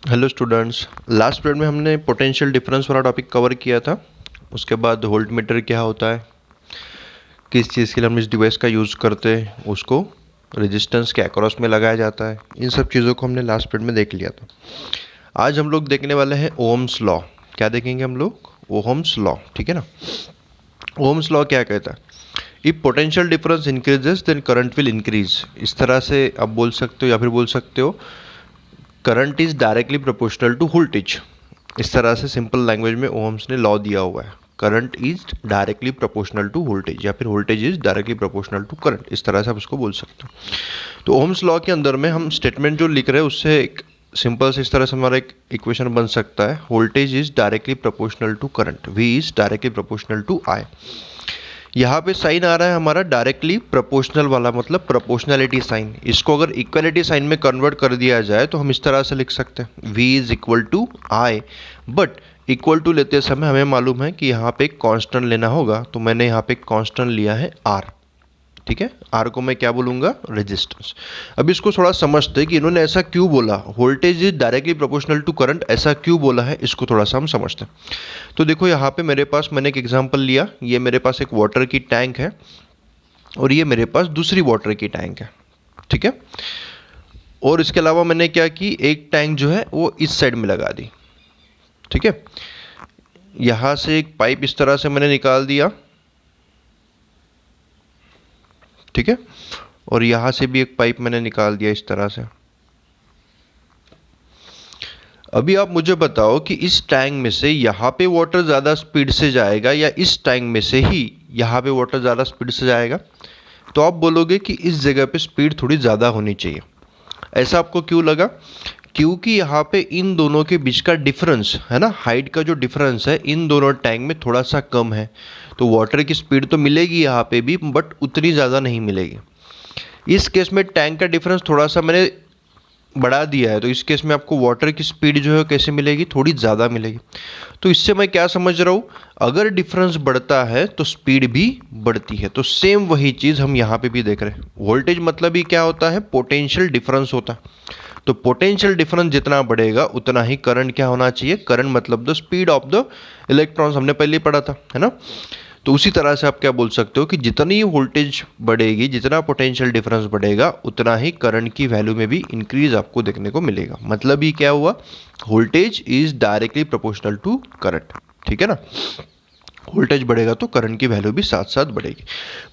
Hello students, last period में हमने potential difference वाला टॉपिक कवर किया था। उसके बाद वोल्ट मीटर क्या होता है, किस चीज़ के लिए हम इस डिवाइस का यूज़ करते हैं, उसको रेजिस्टेंस के अक्रॉस में लगाया जाता है, इन सब चीज़ों को हमने लास्ट पीरियड में देख लिया था। आज हम लोग देखने वाले हैं ओहम्स लॉ। क्या देखेंगे हम लोग? ओहम्स लॉ, ठीक है ना। ओहम्स लॉ क्या कहता है? If potential difference increases then current will increase. इस तरह से आप बोल सकते हो या फिर बोल सकते हो current is directly proportional to voltage. इस तरह से सिंपल लैंग्वेज में ओहम्स ने लॉ दिया हुआ है, current is directly proportional to voltage या फिर voltage is directly proportional to current. इस तरह से आप उसको बोल सकते हो। तो ओहम्स लॉ के अंदर में हम स्टेटमेंट जो लिख रहे हैं उससे एक सिंपल से इस तरह से हमारा एक इक्वेशन बन सकता है, voltage is directly proportional to current, v is directly proportional to i. यहाँ पे साइन आ रहा है हमारा डायरेक्टली प्रोपोर्शनल वाला, मतलब प्रोपोर्शनलिटी साइन। इसको अगर इक्वलिटी साइन में कन्वर्ट कर दिया जाए तो हम इस तरह से लिख सकते हैं, v is equal to I. But equal to लेते समय हमें मालूम है कि यहाँ पे एक कांस्टेंट लेना होगा, तो मैंने यहाँ पे एक कांस्टेंट लिया है r। ठीक है, आर को मैं क्या बोलूँगा? रेजिस्टेंस। अब इसको थोड़ा समझते हैं कि इन्होंने ऐसा क्यों बोला, voltage is directly proportional to current ऐसा क्यों बोला है, इसको थोड़ा सा हम समझते हैं। तो देखो यहाँ पे मेरे पास मैंने एक एग्जांपल लिया, ये मेरे पास एक वाटर की टैंक है और ये मेरे पास दूसरी वाटर की टैंक है, ठीक है। और इसके अलावा मैंने क्या की, एक टैंक जो है वो इस साइड में लगा दी, ठीक है। यहाँ से एक पाइप इस तरह से मैंने निकाल दिया, ठीक है। और यहाँ से भी एक पाइप मैंने निकाल दिया इस तरह से। अभी आप मुझे बताओ कि इस टैंक में से यहाँ पे वाटर ज़्यादा स्पीड से जाएगा या इस टैंक में से ही यहाँ पे वाटर ज़्यादा स्पीड से जाएगा? तो आप बोलोगे कि इस जगह पे स्पीड थोड़ी ज़्यादा होनी चाहिए। ऐसा आपको क्यों लगा? क्योंकि यहाँ पे इन दोनों के बीच का डिफरेंस है ना, हाइट का जो डिफरेंस है इन दोनों टैंक में थोड़ा सा कम है। तो वाटर की स्पीड तो मिलेगी यहाँ पे भी, बट उतनी ज़्यादा नहीं मिलेगी। इस केस में टैंक का डिफरेंस थोड़ा सा मैंने बढ़ा दिया है, तो इस केस में आपको वाटर की स्पीड जो है कैसे मिलेगी? थोड़ी ज़्यादा मिलेगी। तो इससे मैं क्या समझ रहा हूँ, अगर डिफरेंस बढ़ता है तो स्पीड भी बढ़ती है। तो सेम वही चीज़ हम यहाँ पे भी देख रहे हैं। वोल्टेज मतलब ही क्या होता है? पोटेंशियल डिफरेंस होता है। तो पोटेंशियल डिफरेंस जितना बढ़ेगा उतना ही करंट क्या होना चाहिए? करंट मतलब the speed of the electrons, हमने पहले ही पढ़ा था, है ना। तो उसी तरह से आप क्या बोल सकते हो कि जितनी वोल्टेज बढ़ेगी, जितना पोटेंशियल डिफरेंस बढ़ेगा, उतना ही करंट की वैल्यू में भी इंक्रीज आपको देखने को मिलेगा। मतलब ही क्या हुआ? Voltage is directly proportional to current, ठीक है ना। वोल्टेज बढ़ेगा तो करंट की वैल्यू भी साथ साथ बढ़ेगी।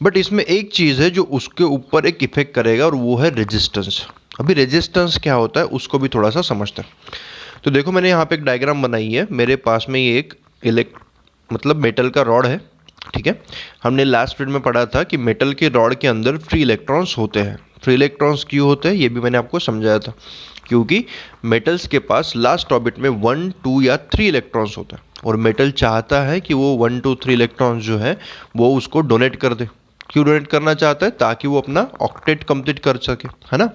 बट इसमें एक चीज़ है जो उसके ऊपर एक इफेक्ट करेगा और वो है रेजिस्टेंस। अभी रेजिस्टेंस क्या होता है उसको भी थोड़ा सा समझते हैं। तो देखो मैंने यहाँ पे एक डायग्राम बनाई है, मेरे पास में ये एक मतलब मेटल का रॉड है, ठीक है। हमने लास्ट पीरियड में पढ़ा था कि मेटल के रॉड के अंदर फ्री इलेक्ट्रॉन्स होते हैं। फ्री इलेक्ट्रॉन्स क्यों होते हैं ये भी मैंने आपको समझाया था, क्योंकि मेटल्स के पास लास्ट ऑर्बिट में 1, 2 या 3 इलेक्ट्रॉन्स होता है और मेटल चाहता है कि वो 1, 2, 3 इलेक्ट्रॉन्स जो है वो उसको डोनेट कर दे। क्यों डोनेट करना चाहता है? ताकि वो अपना ऑक्टेट कंप्लीट कर सके, है ना।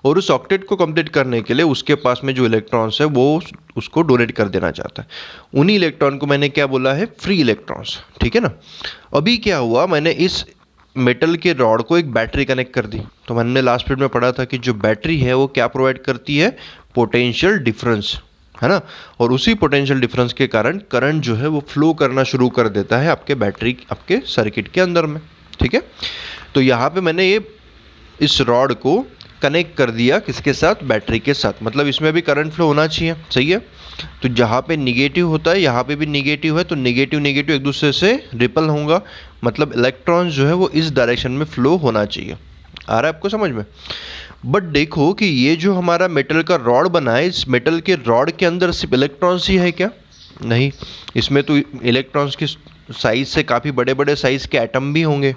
और उस ऑक्टेट को कंप्लीट करने के लिए उसके पास में जो इलेक्ट्रॉन्स है वो उसको डोनेट कर देना चाहता है। उन्हीं इलेक्ट्रॉन को मैंने क्या बोला है? फ्री इलेक्ट्रॉन्स, ठीक है ना। अभी क्या हुआ, मैंने इस मेटल के रॉड को एक बैटरी कनेक्ट कर दी। तो मैंने लास्ट पीरियड में पढ़ा था कि जो बैटरी है वो क्या प्रोवाइड करती है? पोटेंशियल डिफरेंस, है ना। और उसी पोटेंशियल डिफरेंस के कारण करंट जो है वो फ्लो करना शुरू कर देता है आपके बैटरी, आपके सर्किट के अंदर में, ठीक है। तो यहाँ पे मैंने ये इस रॉड को कनेक्ट कर दिया, किसके साथ? बैटरी के साथ। मतलब इसमें भी करंट फ्लो होना चाहिए, सही है। तो जहाँ पे निगेटिव होता है यहाँ पे भी निगेटिव है, तो निगेटिव निगेटिव एक दूसरे से रिपल होगा, मतलब इलेक्ट्रॉन्स जो है वो इस डायरेक्शन में फ्लो होना चाहिए। आ रहा है आपको समझ में? बट देखो कि ये जो हमारा मेटल का रॉड बना है, इस मेटल के रॉड के अंदर सिर्फ इलेक्ट्रॉन्स ही है क्या? नहीं, इसमें तो इलेक्ट्रॉन्स की साइज से काफ़ी बड़े बड़े साइज के एटम भी होंगे,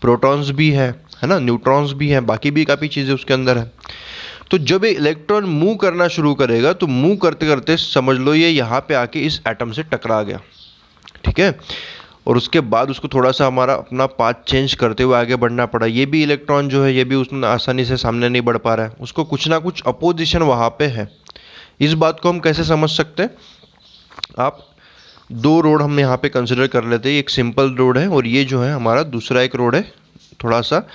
प्रोटॉन्स भी है ना, न्यूट्रॉन्स भी हैं, बाकी भी काफ़ी चीज़ें उसके अंदर है। तो जब ये इलेक्ट्रॉन मूव करना शुरू करेगा तो मूव करते करते समझ लो ये यहाँ पे आके इस एटम से टकरा गया, ठीक है। और उसके बाद उसको थोड़ा सा हमारा अपना पाथ चेंज करते हुए आगे बढ़ना पड़ा। ये भी इलेक्ट्रॉन जो है ये भी उसमें आसानी से सामने नहीं बढ़ पा रहा है, उसको कुछ ना कुछ अपोजिशन वहाँ पे है। इस बात को हम कैसे समझ सकते हैं? आप दो रोड हम यहाँ पे कंसिडर कर लेते हैं, एक सिंपल रोड है और ये जो है हमारा दूसरा एक रोड है, थोड़ा सा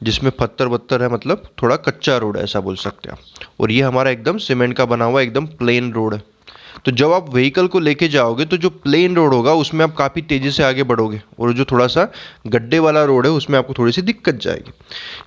जिसमें पत्थर वत्थर है, मतलब थोड़ा कच्चा रोड है ऐसा बोल सकते हैं आप। और ये हमारा एकदम सीमेंट का बना हुआ एकदम प्लेन रोड है। तो जब आप व्हीकल को लेके जाओगे तो जो प्लेन रोड होगा उसमें आप काफ़ी तेज़ी से आगे बढ़ोगे, और जो थोड़ा सा गड्ढे वाला रोड है उसमें आपको थोड़ी सी दिक्कत जाएगी।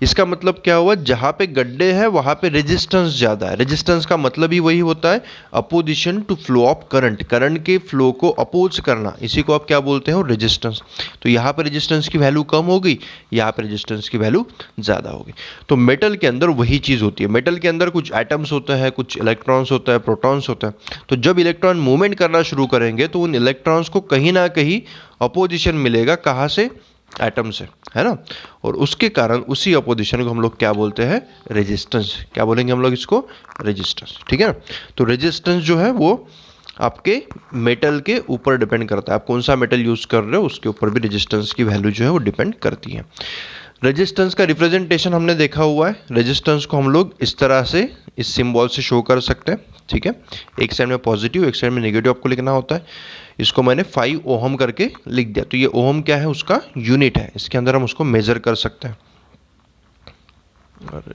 इसका मतलब क्या हुआ, जहाँ पे गड्ढे हैं वहाँ पे रेजिस्टेंस ज़्यादा है। रेजिस्टेंस का मतलब ही वही होता है opposition to flow of current, current के फ्लो को अपोज करना, इसी को आप क्या बोलते हो, रेजिस्टेंस। तो यहाँ पर रेजिस्टेंस की वैल्यू कम हो गई, यहाँ पर रेजिस्टेंस की वैल्यू ज़्यादा हो गई। तो मेटल के अंदर वही चीज़ होती है। मेटल के अंदर कुछ एटम्स होता है, कुछ इलेक्ट्रॉन्स होता है, प्रोटॉन्स होता है। तो जब इलेक्ट्रॉन मूवमेंट करना शुरू करेंगे तो उन इलेक्ट्रॉन्स को कहीं ना कहीं अपोजिशन मिलेगा, कहाँ से, एटम से, है ना। और उसके कारण उसी अपोजिशन को हम लोग क्या बोलते हैं, रेजिस्टेंस। क्या बोलेंगे हम लोग इसको, रेजिस्टेंस, ठीक है ना। तो रेजिस्टेंस जो है वो आपके मेटल के ऊपर डिपेंड करता है, आप कौन सा मेटल यूज़ कर रहे हो उसके ऊपर भी रेजिस्टेंस की वैल्यू जो है वो डिपेंड करती है। रेजिस्टेंस का रिप्रेजेंटेशन हमने देखा हुआ है। रेजिस्टेंस को हम लोग इस तरह से इस सिंबल से शो कर सकते हैं, ठीक है। एक साइड में पॉजिटिव, एक साइड में नेगेटिव आपको लिखना होता है। इसको मैंने 5 ओहम करके लिख दिया। तो ये ओहम क्या है, उसका यूनिट है, इसके अंदर हम उसको मेजर कर सकते हैं। और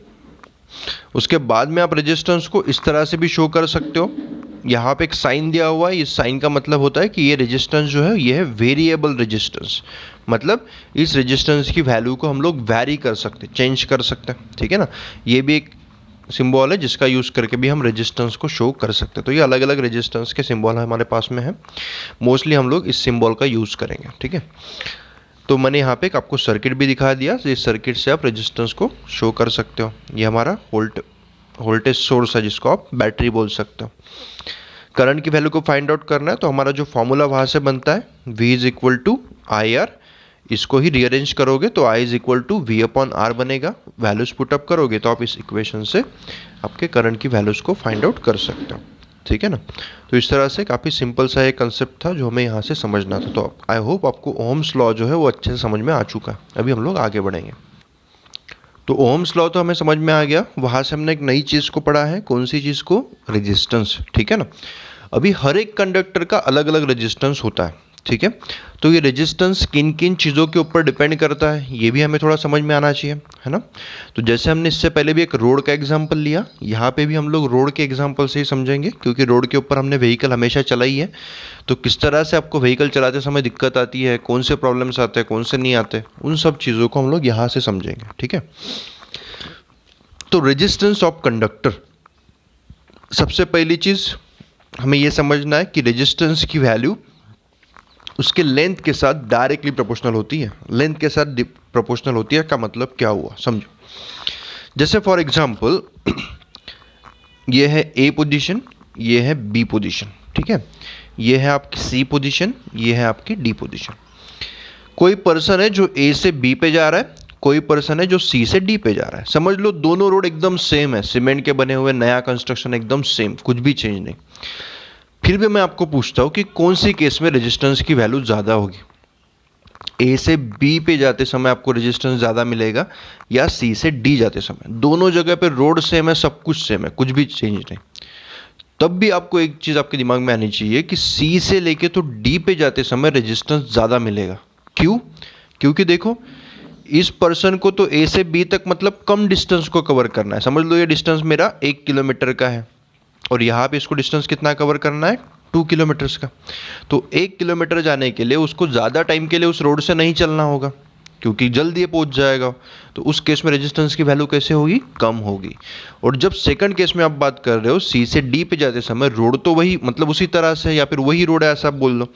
उसके बाद में आप रेजिस्टेंस को इस तरह से भी शो कर सकते हो। यहाँ पे एक साइन दिया हुआ है, इस साइन का मतलब होता है कि ये रेजिस्टेंस जो है ये है वेरिएबल रेजिस्टेंस, मतलब इस रेजिस्टेंस की वैल्यू को हम लोग वैरी कर सकते हैं, चेंज कर सकते हैं, ठीक है ना। ये भी एक सिंबल है जिसका यूज़ करके भी हम रेजिस्टेंस को शो कर सकते हैं। तो ये अलग अलग रेजिस्टेंस के सिंबल हमारे पास में है, मोस्टली हम लोग इस सिंबल का यूज़ करेंगे, ठीक है। तो मैंने यहाँ पे एक आपको सर्किट भी दिखा दिया, इस सर्किट से आप रेजिस्टेंस को शो कर सकते हो। ये हमारा वोल्टेज सोर्स है जिसको आप बैटरी बोल सकते हो। करंट की वैल्यू को फाइंड आउट करना है तो हमारा जो फॉर्मूला वहाँ से बनता है V is equal to I R, इसको ही रीअरेंज करोगे तो I is equal to V upon R बनेगा। वैल्यूज पुटअप करोगे तो आप इस इक्वेशन से आपके करंट की वैल्यूज को फाइंड आउट कर सकते हो, ठीक है ना। तो इस तरह से काफ़ी सिंपल सा एक कंसेप्ट था जो हमें यहाँ से समझना था। तो आई होप आपको ओम्स लॉ जो है वो अच्छे से समझ में आ चुका है। अभी हम लोग आगे बढ़ेंगे। तो ओम्स लॉ तो हमें समझ में आ गया, वहाँ से हमने एक नई चीज़ को पढ़ा है, कौन सी चीज़ को, रेजिस्टेंस, ठीक है ना। अभी हर एक कंडक्टर का अलग अलग रेजिस्टेंस होता है, ठीक है। तो ये रेजिस्टेंस किन किन चीज़ों के ऊपर डिपेंड करता है ये भी हमें थोड़ा समझ में आना चाहिए, है ना। तो जैसे हमने इससे पहले भी एक रोड का एग्जांपल लिया, यहाँ पे भी हम लोग रोड के एग्जांपल से ही समझेंगे, क्योंकि रोड के ऊपर हमने व्हीकल हमेशा चलाई है। तो किस तरह से आपको व्हीकल चलाते समय दिक्कत आती है, कौन से प्रॉब्लम्स आते हैं, कौन से नहीं आते, उन सब चीज़ों को हम लोग यहाँ से समझेंगे, ठीक है। तो रेजिस्टेंस ऑफ कंडक्टर, सबसे पहली चीज़ हमें ये समझना है कि रेजिस्टेंस की वैल्यू उसके लेंथ के साथ डायरेक्टली प्रोपोर्शनल होती है। लेंथ के साथ प्रोपोर्शनल होती है का मतलब क्या हुआ, समझो। जैसे फॉर एग्जांपल ये है ए पोजीशन, ये है बी पोजीशन, ठीक है। ये है आपकी सी पोजीशन, ये है आपकी डी पोजीशन। कोई पर्सन है जो ए से बी पे जा रहा है, कोई पर्सन है जो सी से डी पे जा रहा है। समझ लो दोनों रोड एकदम सेम है, सीमेंट के बने हुए, नया कंस्ट्रक्शन, एकदम सेम, कुछ भी चेंज नहीं। फिर भी मैं आपको पूछता हूँ कि कौन सी केस में रेजिस्टेंस की वैल्यू ज़्यादा होगी, ए से बी पे जाते समय आपको रेजिस्टेंस ज़्यादा मिलेगा या सी से डी जाते समय। दोनों जगह पे रोड सेम है, सब कुछ सेम है, कुछ भी चेंज नहीं। तब भी आपको एक चीज़ आपके दिमाग में आनी चाहिए कि सी से लेके तो डी पे जाते समय रेजिस्टेंस ज़्यादा मिलेगा। क्यों? क्योंकि देखो इस पर्सन को तो ए से बी तक मतलब कम डिस्टेंस को कवर करना है। समझ लो ये डिस्टेंस मेरा 1 किलोमीटर का है और यहाँ पे इसको डिस्टेंस कितना कवर करना है, 2 किलोमीटर्स का। तो 1 किलोमीटर जाने के लिए उसको ज़्यादा टाइम के लिए उस रोड से नहीं चलना होगा, क्योंकि जल्दी ये पहुंच जाएगा। तो उस केस में रेजिस्टेंस की वैल्यू कैसे होगी, कम होगी। और जब सेकंड केस में आप बात कर रहे हो सी से डी पे जाते समय, रोड तो वही मतलब उसी तरह से या फिर वही रोड है ऐसा बोल लो,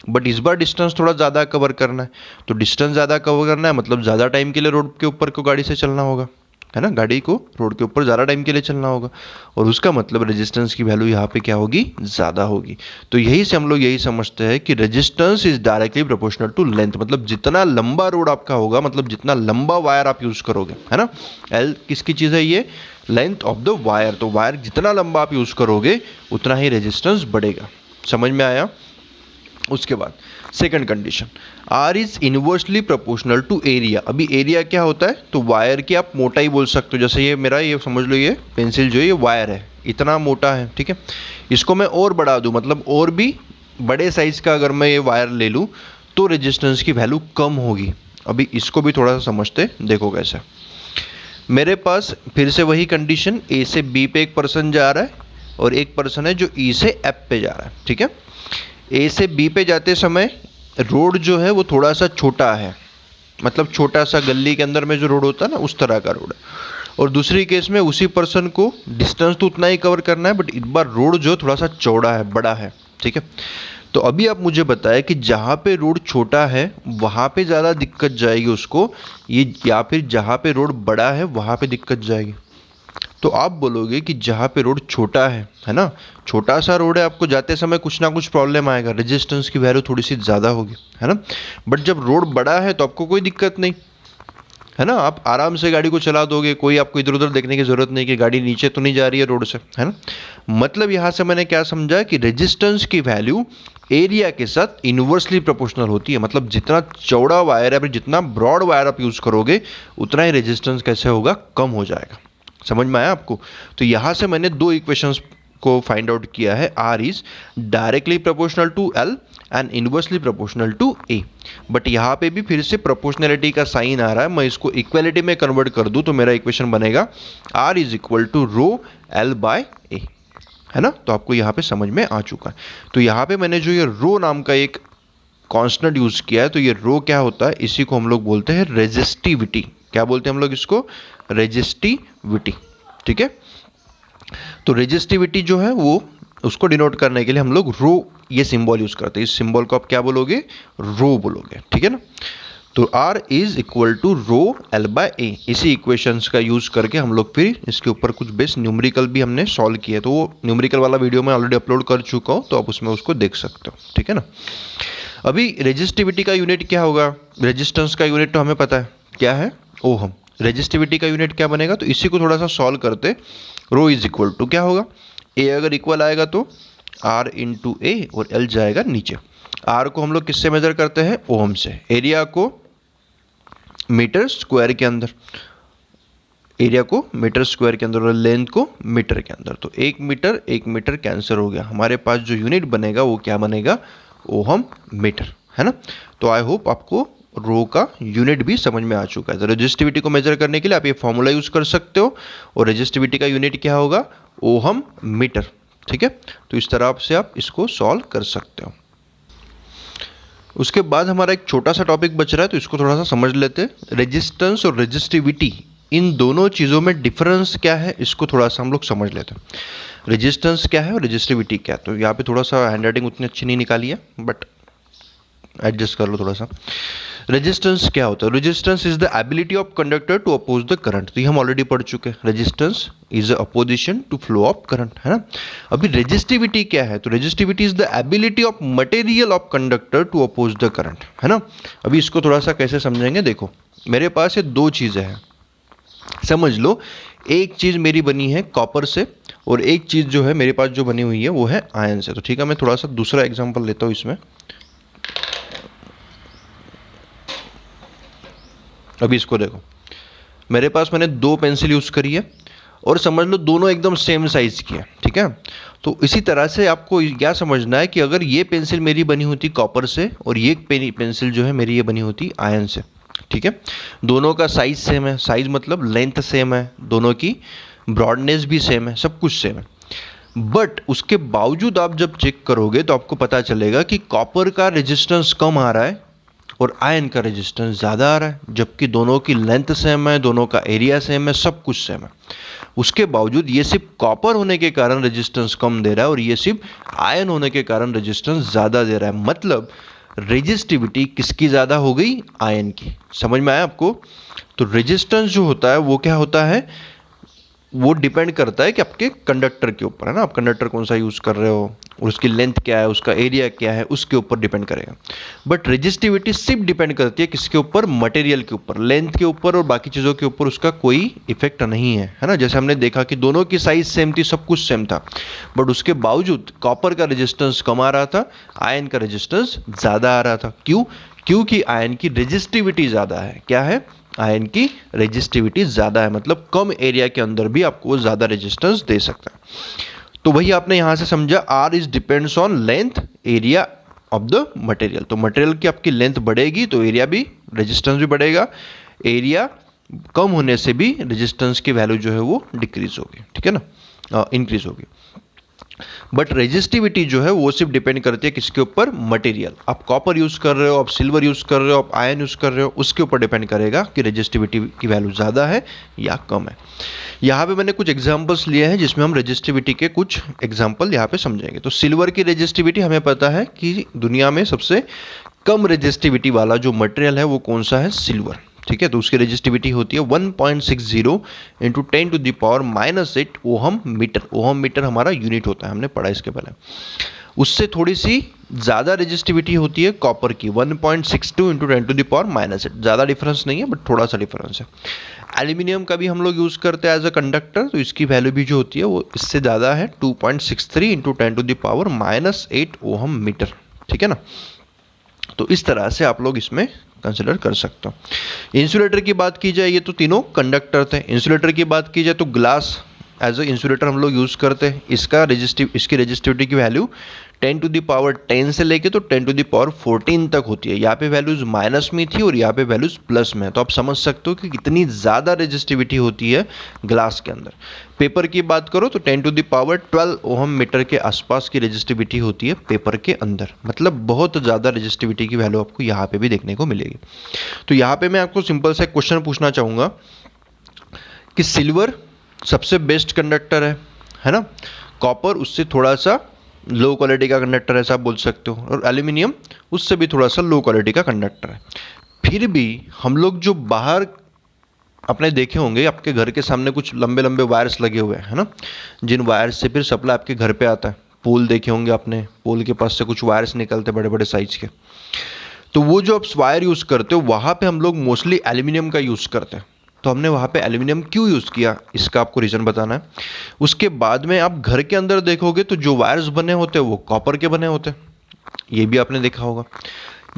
बट इस बार डिस्टेंस थोड़ा ज़्यादा कवर करना है। तो डिस्टेंस ज़्यादा कवर करना है मतलब ज़्यादा टाइम के लिए रोड के ऊपर को गाड़ी से चलना होगा, है ना। गाड़ी को रोड के ऊपर ज़्यादा टाइम के लिए चलना होगा और उसका मतलब रेजिस्टेंस की वैल्यू यहाँ पे क्या होगी, ज़्यादा होगी। तो यही से हम लोग यही समझते हैं कि resistance is directly proportional to length. मतलब जितना लंबा रोड आपका होगा, मतलब जितना लंबा वायर आप यूज़ करोगे, है ना। एल किसकी चीज़ है, ये लेंथ ऑफ द वायर। तो वायर जितना लंबा आप यूज़ करोगे उतना ही रेजिस्टेंस बढ़ेगा। समझ में आया। उसके बाद second condition, R is inversely proportional to area. अभी एरिया क्या होता है, तो वायर की आप मोटाई बोल सकते हो। जैसे ये मेरा ये समझ लो ये पेंसिल जो है ये वायर है, इतना मोटा है, ठीक है। इसको मैं और बढ़ा दूं, मतलब और भी बड़े साइज का अगर मैं ये वायर ले लूँ तो रेजिस्टेंस की वैल्यू कम होगी। अभी इसको भी थोड़ा सा समझते देखो कैसे। मेरे पास फिर से वही कंडीशन, ए से बी पे एक पर्सन जा रहा है और एक पर्सन है जो ई से एफ पे जा रहा है, ठीक है। ए से बी पे जाते समय रोड जो है वो थोड़ा सा छोटा है, मतलब छोटा सा गली के अंदर में जो रोड होता है ना उस तरह का रोड है। और दूसरी केस में उसी पर्सन को डिस्टेंस तो उतना ही कवर करना है, बट इस बार रोड जो थोड़ा सा चौड़ा है, बड़ा है, ठीक है। तो अभी आप मुझे बताएं कि जहाँ पे रोड छोटा है वहाँ पे ज़्यादा दिक्कत जाएगी उसको, ये या फिर जहाँ पे रोड बड़ा है वहाँ पे दिक्कत जाएगी। तो आप बोलोगे कि जहाँ पे रोड छोटा है ना, छोटा सा रोड है, आपको जाते समय कुछ ना कुछ प्रॉब्लम आएगा, रेजिस्टेंस की वैल्यू थोड़ी सी ज़्यादा होगी, है ना। बट जब रोड बड़ा है तो आपको कोई दिक्कत नहीं, है ना, आप आराम से गाड़ी को चला दोगे, कोई आपको इधर उधर देखने की ज़रूरत नहीं कि गाड़ी नीचे तो नहीं जा रही है रोड से, है ना। मतलब यहाँ से मैंने क्या समझा कि रेजिस्टेंस की वैल्यू एरिया के साथ इन्वर्सली प्रोपोर्शनल होती है। मतलब जितना चौड़ा वायर है, जितना ब्रॉड वायर आप यूज़ करोगे उतना ही रेजिस्टेंस कैसे होगा, कम हो जाएगा। समझ में आया आपको? तो यहाँ से मैंने दो इक्वेशंस को फाइंड आउट किया है। R is directly proportional to L and inversely proportional to A. But यहाँ पे भी फिर से प्रोपोर्शनलिटी का साइन आ रहा है, मैं इसको इक्वलिटी में कन्वर्ट कर दूँ तो मेरा इक्वेशन बनेगा r is equal to rho l by a, है ना। तो आपको यहाँ पे समझ में आ चुका है। तो यहाँ पे मैंने जो ये रो नाम का एक कांस्टेंट यूज़ किया है, तो ये रो क्या होता है, इसी को हम लोग बोलते हैं रेजिस्टिविटी। क्या बोलते हैं हम लोग इसको? रेजिस्टिविटी, ठीक है। तो रेजिस्टिविटी जो है वो उसको डिनोट करने के लिए हम लोग रो ये सिंबल यूज करते हैं। इस सिंबल को आप क्या बोलोगे? रो बोलोगे, ठीक है ना। तो R is equal to rho l by a. इसी इक्वेशंस का यूज करके हम लोग फिर इसके ऊपर कुछ बेस न्यूमेरिकल भी हमने सॉल्व किया, तो वो न्यूमेरिकल वाला वीडियो मैं ऑलरेडी अपलोड कर चुका हूँ, तो आप उसमें उसको देख सकते हो, ठीक है ना। अभी रेजिस्टिविटी का यूनिट क्या होगा? रेजिस्टेंस का यूनिट तो हमें पता है क्या है, ओहम। रेजिस्टिविटी का यूनिट क्या बनेगा? तो इसी को थोड़ा सा सॉल्व करते। रो इज इक्वल टू क्या होगा? ए अगर इक्वल आएगा तो आर इंटू ए और एल जाएगा नीचे। आर को हम लोग किससे मेजर करते हैं? ओहम से। एरिया को मीटर स्क्वायर के अंदर, एरिया को मीटर स्क्वायर के अंदर और लेंथ को मीटर के अंदर। तो एक मीटर कैंसिल हो गया, हमारे पास जो यूनिट बनेगा वो क्या बनेगा? ओहम मीटर, है ना। तो आई होप आपको रो का यूनिट भी समझ में आ चुका है। तो रेजिस्टिविटी को मेजर करने के लिए आप ये फॉर्मूला यूज कर सकते हो, और रेजिस्टिविटी का यूनिट क्या होगा? ओहम मीटर, ठीक है। तो इस तरह से आप इसको सॉल्व कर सकते हो। उसके बाद हमारा एक छोटा सा टॉपिक बच रहा है, तो इसको थोड़ा सा समझ लेते हैं। रेजिस्टेंस और रेजिस्टिविटी, इन दोनों चीज़ों में डिफरेंस क्या है, इसको थोड़ा सा हम लोग समझ लेते हैं। रेजिस्टेंस क्या है और रेजिस्टिविटी क्या है? तो यहाँ पे थोड़ा सा हैंड राइटिंग उतनी अच्छी नहीं निकाली है, बट एडजस्ट कर लो थोड़ा सा। रेजिस्टेंस क्या होता है? Resistance is the ability of conductor to oppose the current. तो ये हम ऑलरेडी पढ़ चुके हैं। Resistance is opposition to flow of current, है ना। अभी रेजिस्टिविटी क्या है? तो resistivity is the ability of material of conductor to oppose the current, है ना। अभी इसको थोड़ा सा कैसे समझेंगे, देखो मेरे पास ये दो चीज़ें हैं, समझ लो। एक चीज़ मेरी बनी है कॉपर से, और एक चीज़ जो है मेरे पास जो बनी हुई है वो है आयरन से। तो ठीक है, मैं थोड़ा सा दूसरा एग्जाम्पल लेता हूँ इसमें। अभी इसको देखो, मेरे पास मैंने दो पेंसिल यूज़ करी है और समझ लो दोनों एकदम सेम साइज़ की है, ठीक है। तो इसी तरह से आपको क्या समझना है कि अगर ये पेंसिल मेरी बनी होती कॉपर से और ये पेंसिल जो है मेरी ये बनी होती आयरन से, ठीक है। दोनों का साइज़ सेम है, साइज़ मतलब लेंथ सेम है, दोनों की ब्रॉडनेस भी सेम है, सब कुछ सेम है। बट उसके बावजूद आप जब चेक करोगे तो आपको पता चलेगा कि कॉपर का रेजिस्टेंस कम आ रहा है और आयरन का रेजिस्टेंस ज़्यादा आ रहा है, जबकि दोनों की लेंथ सेम है, दोनों का एरिया सेम है, सब कुछ सेम है। उसके बावजूद ये सिर्फ कॉपर होने के कारण रेजिस्टेंस कम दे रहा है और ये सिर्फ आयरन होने के कारण रेजिस्टेंस ज़्यादा दे रहा है। मतलब रेजिस्टिविटी किसकी ज़्यादा हो गई? आयरन की। समझ में आया आपको? तो रेजिस्टेंस जो होता है वो क्या होता है, वो डिपेंड करता है कि आपके कंडक्टर के ऊपर, है ना। आप कंडक्टर कौन सा यूज़ कर रहे हो और उसकी लेंथ क्या है, उसका एरिया क्या है, उसके ऊपर डिपेंड करेगा। बट रेजिस्टिविटी सिर्फ डिपेंड करती है किसके ऊपर? मटेरियल के ऊपर, लेंथ के ऊपर, और बाकी चीज़ों के ऊपर उसका कोई इफेक्ट नहीं है ना। जैसे हमने देखा कि दोनों की साइज सेम थी, सब कुछ सेम था, बट उसके बावजूद कॉपर का रेजिस्टेंस कम आ रहा था, आयरन का रेजिस्टेंस ज़्यादा आ रहा था। क्यों? क्योंकि आयरन की रेजिस्टिविटी ज़्यादा है। क्या है? आयरन की रेजिस्टिविटी ज़्यादा है, मतलब कम एरिया के अंदर भी आपको ज़्यादा रेजिस्टेंस दे सकता है। तो वही आपने यहाँ से समझा, R is depends on length area of the material. तो मटेरियल की आपकी लेंथ बढ़ेगी तो एरिया भी, रेजिस्टेंस भी बढ़ेगा, एरिया कम होने से भी रेजिस्टेंस की वैल्यू जो है वो डिक्रीज होगी, ठीक है ना, इंक्रीज होगी। बट रेजिस्टिविटी जो है वो सिर्फ डिपेंड करती है किसके ऊपर, मटेरियल। आप कॉपर यूज़ कर रहे हो, आप सिल्वर यूज़ कर रहे हो, आप आयरन यूज़ कर रहे हो, उसके ऊपर डिपेंड करेगा कि रेजिस्टिविटी की वैल्यू ज़्यादा है या कम है। यहाँ पे मैंने कुछ एग्जांपल्स लिए हैं जिसमें हम रेजिस्टिविटी के कुछ एग्जांपल यहाँ पे समझेंगे। तो सिल्वर की रेजिस्टिविटी हमें पता है कि दुनिया में सबसे कम रेजिस्टिविटी वाला जो मटेरियल है वो कौन सा है, सिल्वर, ठीक है। तो उसकी रेजिस्टिविटी होती है 1.60 into 10⁻⁻8 ohm metre. Ohm metre हमारा यूनिट होता है, हमने पढ़ा इसके पहले। उससे थोड़ी सी ज़्यादा रेजिस्टिविटी होती है कॉपर की, 1.62 इंटू 10⁻⁸। ज़्यादा डिफरेंस नहीं है बट थोड़ा सा डिफरेंस है। एल्यूमिनियम का भी हम लोग यूज़ करते हैं एज अ कंडक्टर, तो इसकी वैल्यू भी जो होती है वो इससे ज़्यादा है, 2.63 इंटू 10⁻⁻8 ओहम मीटर, ठीक है ना। तो इस तरह से आप लोग इसमें कंसिडर कर सकते हो। इंसुलेटर की बात की जाए, ये तो तीनों कंडक्टर थे। इंसुलेटर की बात की जाए तो ग्लास एज अ इंसुलेटर हम लोग यूज़ करते हैं। इसकी रेजिस्टिविटी की वैल्यू 10⁻10 से लेके तो 10⁻14 तक होती है। यहाँ पे वैल्यूज माइनस में थी और यहाँ पे वैल्यूज प्लस में है, तो आप समझ सकते हो कि कितनी ज़्यादा रेजिस्टिविटी होती है ग्लास के अंदर। पेपर की बात करो तो 10⁻12 ओहम मीटर के आसपास की रेजिस्टिविटी होती है पेपर के अंदर, मतलब बहुत ज़्यादा रेजिस्टिविटी की वैल्यू आपको यहाँ पे भी देखने को मिलेगी। तो यहाँ पे मैं आपको सिंपल सा क्वेश्चन पूछना चाहूँगा कि सिल्वर सबसे बेस्ट कंडक्टर है ना, कॉपर उससे थोड़ा सा लो क्वालिटी का कंडक्टर है, ऐसा आप बोल सकते हो, और एल्यूमिनियम उससे भी थोड़ा सा लो क्वालिटी का कंडक्टर है। फिर भी हम लोग जो बाहर आपने देखे होंगे, आपके घर के सामने कुछ लंबे लंबे वायर्स लगे हुए हैं, है ना, जिन वायर्स से फिर सप्लाई आपके घर पे आता है। पोल देखे होंगे आपने, पोल के पास से कुछ वायर्स निकलते बड़े बड़े साइज के। तो वो जो आप वायर यूज़ करते हो वहाँ पे हम लोग मोस्टली एल्यूमिनियम का यूज़ करते हैं। तो हमने वहाँ पे एल्यूमिनियम क्यों यूज़ किया, इसका आपको रीज़न बताना है। उसके बाद में आप घर के अंदर देखोगे तो जो वायर्स बने होते हैं वो कॉपर के बने होते हैं, ये भी आपने देखा होगा।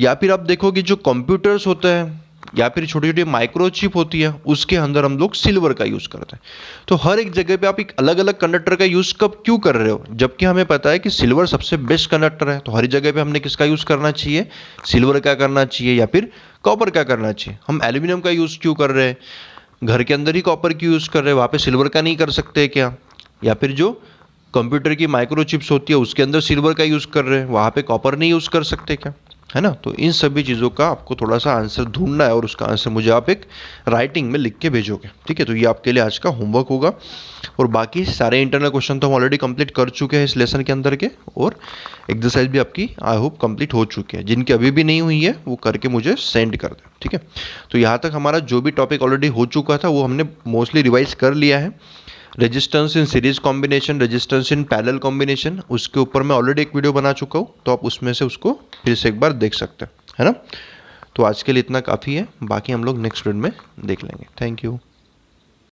या फिर आप देखोगे जो कंप्यूटर्स होते हैं या फिर छोटी छोटी माइक्रोचिप होती है, उसके अंदर हम लोग सिल्वर का यूज़ करते हैं। तो हर एक जगह पे आप एक अलग अलग कंडक्टर का यूज़ कब क्यों कर रहे हो, जबकि हमें पता है कि सिल्वर सबसे बेस्ट कंडक्टर है। तो हर जगह पे हमने किसका यूज़ करना चाहिए, सिल्वर का करना चाहिए या फिर कॉपर का करना चाहिए। हम एल्यूमिनियम का यूज़ क्यों कर रहे हैं, घर के अंदर ही कॉपर की यूज़ कर रहे हैं, वहाँ पे सिल्वर का नहीं कर सकते क्या? या फिर जो कंप्यूटर की माइक्रोचिप्स होती है उसके अंदर सिल्वर का यूज़ कर रहे हैं, वहाँ पे कॉपर नहीं यूज़ कर सकते क्या, है ना। तो इन सभी चीज़ों का आपको थोड़ा सा आंसर ढूंढना है और उसका आंसर मुझे आप एक राइटिंग में लिख के भेजोगे, ठीक है। तो ये आपके लिए आज का होमवर्क होगा। और बाकी सारे इंटरनल क्वेश्चन तो हम ऑलरेडी कंप्लीट कर चुके हैं इस लेसन के अंदर के, और एक्सरसाइज भी आपकी आई होप कंप्लीट हो चुकी है। जिनकी अभी भी नहीं हुई है वो करके मुझे सेंड कर दें, ठीक है। तो यहाँ तक हमारा जो भी टॉपिक ऑलरेडी हो चुका था वो हमने मोस्टली रिवाइज कर लिया है। Resistance in series combination, resistance in parallel combination, उसके ऊपर मैं ऑलरेडी एक वीडियो बना चुका हूँ, तो आप उसमें से उसको फिर से एक बार देख सकते हैं, है ना। तो आज के लिए इतना काफ़ी है, बाकी हम लोग नेक्स्ट वीडियो में देख लेंगे। Thank you.